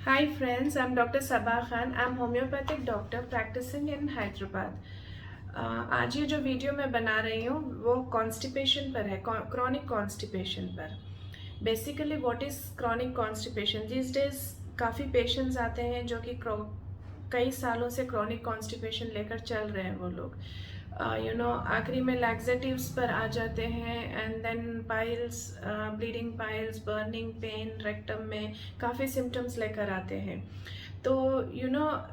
Hi friends, I'm Dr. Sabah Khan. I'm homeopathic doctor practicing in Hyderabad. आज ये जो video मैं बना रही हूँ वो कॉन्स्टिपेशन पर है, क्रॉनिक कॉन्स्टिपेशन पर। Basically what is chronic constipation? This days काफ़ी पेशेंट्स आते हैं जो कि कई सालों से क्रॉनिक कॉन्स्टिपेशन लेकर चल रहे हैं वो लोग। आखिरी में लैक्सेटिव्स पर आ जाते हैं and then piles, bleeding piles, burning pain rectum में काफ़ी सिम्टम्स लेकर आते हैं। तो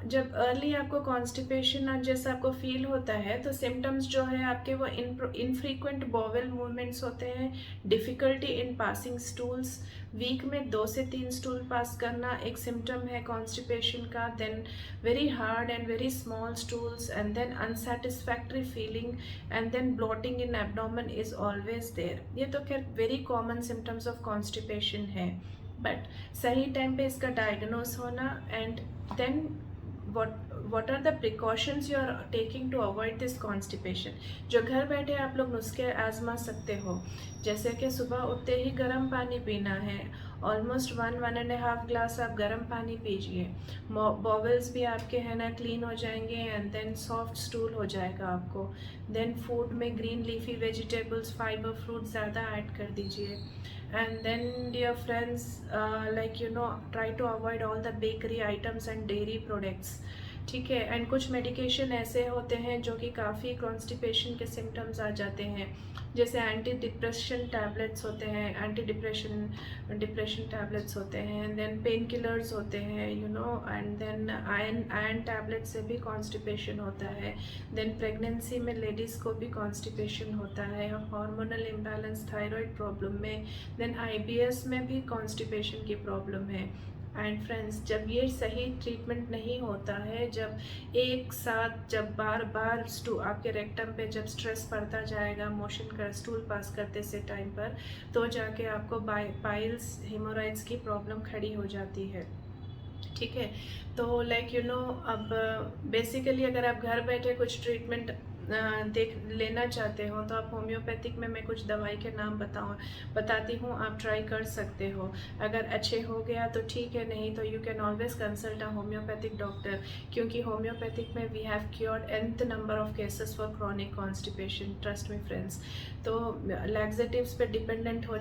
जब अर्ली आपको कॉन्स्टिपेशन जैसा आपको फील होता है तो सिम्टम्स जो है आपके वो इनफ्रीक्वेंट बॉवेल मूवमेंट्स होते हैं, difficulty in passing stools, week में 2 से 3 स्टूल पास करना एक सिम्टम है कॉन्स्टिपेशन का, then very hard and very small stools and then unsatisfactory feeling and then bloating in abdomen is always there. ये तो खैर very common symptoms of constipation है, बट सही टाइम पे इसका डायग्नोस होना and then what are the precautions you are taking to avoid this constipation। जो घर बैठे आप लोग नुस्खे आजमा सकते हो, जैसे कि सुबह उठते ही गर्म पानी पीना है, ऑलमोस्ट 1-1.5 ग्लास आप गर्म पानी पीजिए। बॉवल्स भी आपके है ना क्लीन हो जाएंगे एंड देन सॉफ्ट स्टूल हो जाएगा आपको। देन फूड में green leafy vegetables, fibre fruit ज़्यादा ऐड कर दीजिए। And then dear friends, try to avoid all the bakery items and dairy products। ठीक है, एंड कुछ मेडिकेशन ऐसे होते हैं जो कि काफ़ी कॉन्स्टिपेशन के सिम्टम्स आ जाते हैं, जैसे एंटी डिप्रेशन टैबलेट्स होते हैं, डिप्रेशन टैबलेट्स होते हैं, देन पेन किलर्स होते हैं एंड देन आयरन टैबलेट से भी कॉन्स्टिपेशन होता है। देन प्रेगनेंसी में लेडीज़ को भी कॉन्स्टिपेशन होता है, हार्मोनल इम्बैलेंस, थायराइड प्रॉब्लम में, देन IBS में भी कॉन्स्टिपेशन की प्रॉब्लम है। एंड फ्रेंड्स, जब ये सही ट्रीटमेंट नहीं होता है, जब एक साथ जब बार बार आपके रेक्टम पे जब स्ट्रेस पड़ता जाएगा मोशन कर स्टूल पास करते से टाइम पर, तो जाके आपको पाइल्स, हेमोराइड्स की प्रॉब्लम खड़ी हो जाती है। ठीक है, तो अब बेसिकली अगर आप घर बैठे कुछ ट्रीटमेंट देख लेना चाहते हो तो आप होम्योपैथिक में मैं कुछ दवाई के नाम बताती हूँ, आप ट्राई कर सकते हो। अगर अच्छे हो गया तो ठीक है, नहीं तो you can always consult a homeopathic doctor, क्योंकि होम्योपैथिक में we have cured nth number of cases for chronic constipation, trust me friends. तो लैक्सेटिव्स पे डिपेंडेंट हो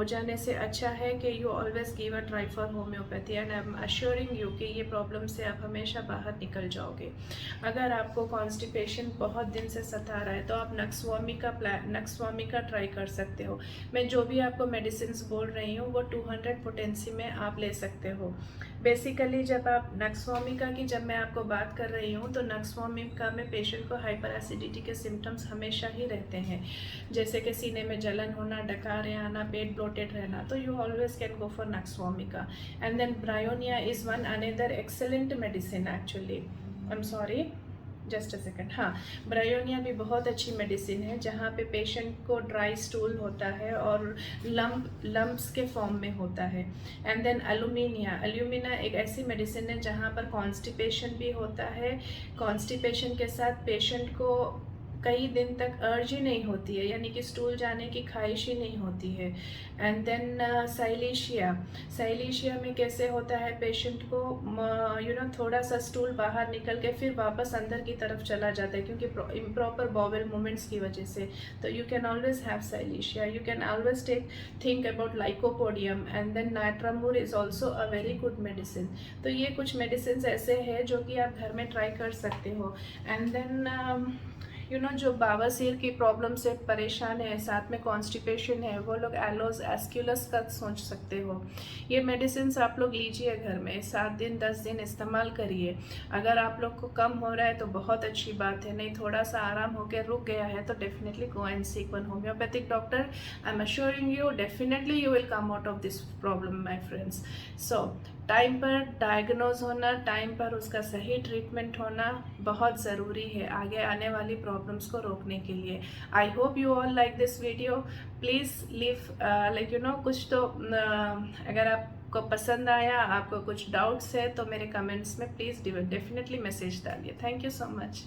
जाने से अच्छा है कि you always give a try for homeopathy and I am assuring you कि ये प्रॉब्लम से आप हमेशा बाहर निकल जाओगे। अगर आपको कॉन्स्टिपेशन बहुत दिन से सता रहा है तो आप नक्सवामी का ट्राई कर सकते हो। मैं जो भी आपको मेडिसिन बोल रही हूँ वो 200 पोटेंसी में आप ले सकते हो। बेसिकली जब आप नक्सवामिका की जब मैं आपको बात कर रही हूँ तो नक्सवामिका में पेशेंट को हाइपर एसिडिटी के सिम्टम्स हमेशा ही रहते हैं, जैसे कि सीने में जलन होना, डकारे आना, पेट ब्लोटेड रहना, तो you always can go for nux vomica. And then bryonia is one another excellent medicine actually. I am sorry, just a second. हाँ, ब्रायोनिया भी बहुत अच्छी मेडिसिन है, जहाँ पे पेशेंट को ड्राई स्टूल होता है और लम्प्स के फॉर्म में होता है। एंड देन एल्यूमिना एक ऐसी मेडिसिन है जहाँ पर कॉन्स्टिपेशन भी होता है, कॉन्स्टिपेशन के साथ पेशेंट को कई दिन तक अर्ज ही नहीं होती है, यानी कि स्टूल जाने की ख्वाहिश ही नहीं होती है। एंड देन साइलेशिया में कैसे होता है, पेशेंट को थोड़ा सा स्टूल बाहर निकल के फिर वापस अंदर की तरफ चला जाता है, क्योंकि इम्प्रॉपर बॉवेल मूवमेंट्स की वजह से। तो you can always have silicea. You can always think about lycopodium and then natrum mur is also a very good medicine. तो ये कुछ मेडिसिन ऐसे हैं जो कि आप घर में ट्राई कर सकते हो। एंड देन जो बावासीर की प्रॉब्लम से परेशान है, साथ में कॉन्स्टिपेशन है, वो लोग एलोज एस्क्यूलस का सोच सकते हो। ये मेडिसिन आप लोग लीजिए घर में, 7 दिन 10 दिन इस्तेमाल करिए। अगर आप लोग को कम हो रहा है तो बहुत अच्छी बात है, नहीं थोड़ा सा आराम होकर रुक गया है तो definitely go and seek one homeopathic doctor. I am assuring you definitely you will come out of this problem my friends. So time पर डायग्नोज होना, टाइम पर उसका सही ट्रीटमेंट होना बहुत ज़रूरी है आगे आने वाली प्रॉब्लम्स को रोकने के लिए। I hope you all like this video. Please leave कुछ तो अगर आपको पसंद आया, आपको कुछ डाउट्स है तो मेरे कमेंट्स में प्लीज़ डेफिनेटली मैसेज डालिए। Thank you so much.